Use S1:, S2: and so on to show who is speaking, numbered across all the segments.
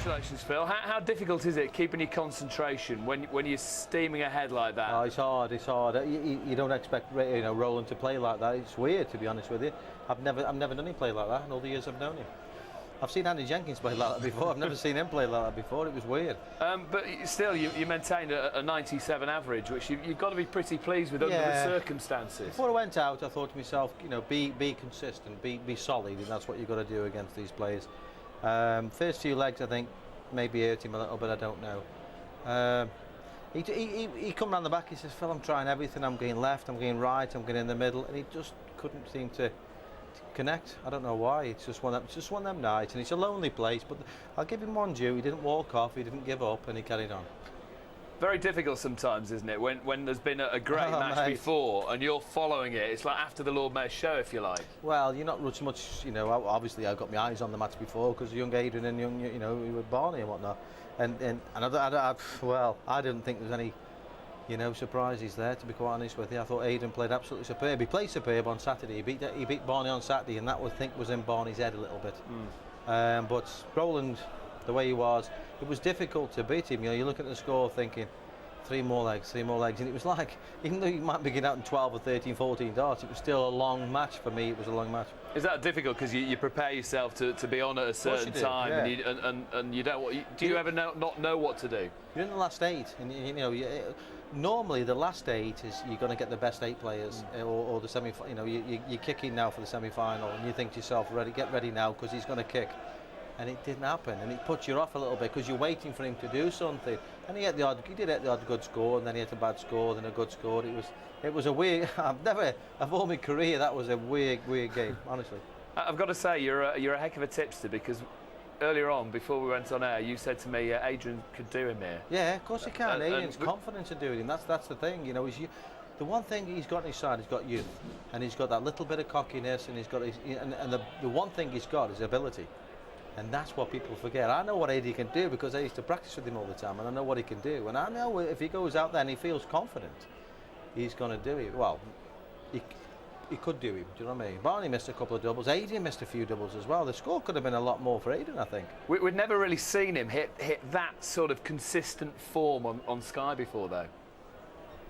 S1: Congratulations, Phil. How difficult is it keeping your concentration when you're steaming ahead like that?
S2: Oh, it's hard. It's hard. You don't expect Roland to play like that. It's weird, to be honest with you. I've never done him play like that in all the years I've known him. I've seen Andy Jenkins play like that before. I've never seen him play like that before. It was weird.
S1: But still, you maintained a 97 average, which you've got to be pretty pleased with under the circumstances.
S2: Before I went out, I thought to myself, be consistent, be solid, and that's what you've got to do against these players. First few legs, I think, maybe hurt him a little bit. I don't know. He come round the back. He says, "Phil, I'm trying everything. I'm going left. I'm going right. I'm going in the middle," and he just couldn't seem to connect. I don't know why. It's just one of them nights, and it's a lonely place. But I'll give him one due. He didn't walk off. He didn't give up, and he carried on.
S1: Very difficult sometimes, isn't it? When there's been a great match before and you're following it. It's like after the Lord Mayor's show, if you like.
S2: Well, you're not so much. Obviously, I've got my eyes on the match before because young Aidan and young, with Barney and whatnot. And I didn't think there was any, surprises there. To be quite honest with you, I thought Aidan played absolutely superb. He played superb on Saturday. He beat Barney on Saturday, and that I think was in Barney's head a little bit. But Roland, the way he was, it was difficult to beat him. You look at the score thinking, three more legs, and it was like, even though you might be getting out in 12 or 13, 14 darts, it was still a long match for me. It was a long match.
S1: Is that difficult because you prepare yourself to be on at a certain time, and you don't? Do you ever not know what to do?
S2: You're in the last 8, and normally the last 8 is you're going to get the best 8 players or the semi. You're kicking now for the semi-final, and you think to yourself, get ready now because he's going to kick. And it didn't happen, and it puts you off a little bit because you're waiting for him to do something. And he did get the odd good score, and then he had a bad score, then a good score. It was a weird. Of all my career, that was a weird game, honestly.
S1: I've got to say, you're a heck of a tipster because earlier on, before we went on air, you said to me, Adrian could do him here.
S2: Yeah, of course he can. Adrian's confidence in doing him. That's the thing. The one thing he's got on his side, he's got youth, and he's got that little bit of cockiness, and he's got the one thing he's got is ability. And that's what people forget. I know what Eddie can do because I used to practice with him all the time, and I know what he can do. And I know if he goes out there and he feels confident, he's going to do it. Well, he could do it. Do you know what I mean? Barney missed a couple of doubles. Adrian missed a few doubles as well. The score could have been a lot more for Adrian, I think.
S1: We'd never really seen him hit that sort of consistent form on Sky before, though.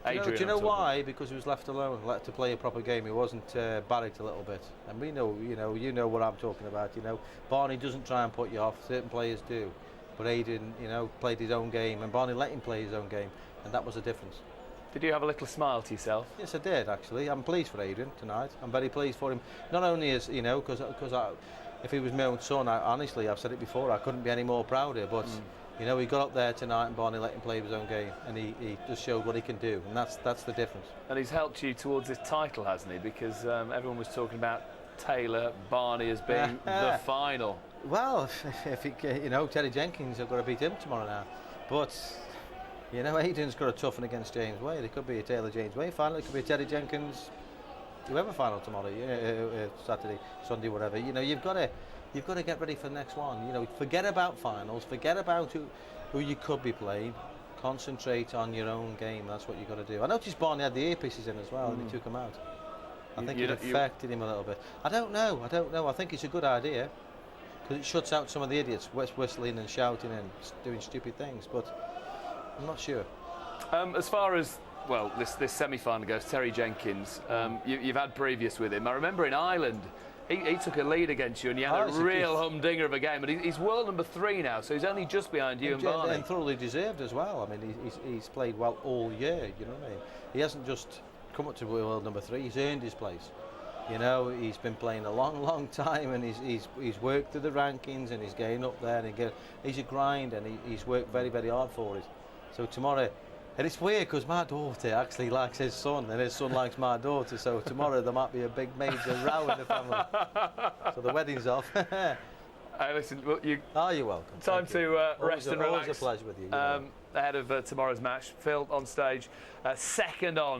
S2: Do you know why? Because he was left alone, let to play a proper game. He wasn't barracked a little bit, and we know, you know what I'm talking about. Barney doesn't try and put you off. Certain players do, but Aidan, played his own game, and Barney let him play his own game, and that was the difference.
S1: Did you have a little smile to yourself?
S2: Yes, I did actually. I'm pleased for Aidan tonight. I'm very pleased for him. Not only as because if he was my own son, honestly, I've said it before, I couldn't be any more prouder. But he got up there tonight and Barney let him play his own game, and he just showed what he can do, and that's the difference. And
S1: he's helped you towards this title, hasn't he? Because everyone was talking about Taylor, Barney as being the final.
S2: Well, if Terry Jenkins, I've got to beat him tomorrow now. But Aidan's got a tough one against James Wade. It could be a Taylor James Wade final. It could be a Terry Jenkins whoever final tomorrow, Saturday, Sunday, whatever. You've got to get ready for the next one. Forget about finals, forget about who you could be playing. Concentrate on your own game. That's what you've got to do. I noticed Barney had the earpieces in as well, and he took them out. I think it affected him a little bit. I don't know. I think it's a good idea because it shuts out some of the idiots whistling and shouting and doing stupid things. But I'm not sure.
S1: As far as this semi-final goes, Terry Jenkins, you've had previous with him. I remember in Ireland, he took a lead against you, and you had a real humdinger of a game. And he's world number 3 now, so he's only just behind you and Barney.
S2: And thoroughly deserved as well. I mean, he's played well all year. You know what I mean? He hasn't just come up to world number 3. He's earned his place. He's been playing a long time, and he's worked through the rankings, and he's getting up there. And he's a grind, and he's worked very, very hard for it. So tomorrow. And it's weird because my daughter actually likes his son, and his son likes my daughter. So tomorrow there might be a big major row in the family. So the wedding's off.
S1: Hey, listen, you're
S2: welcome.
S1: Time to rest and relax.
S2: Always a pleasure with you.
S1: Ahead of tomorrow's match, Phil on stage, second on.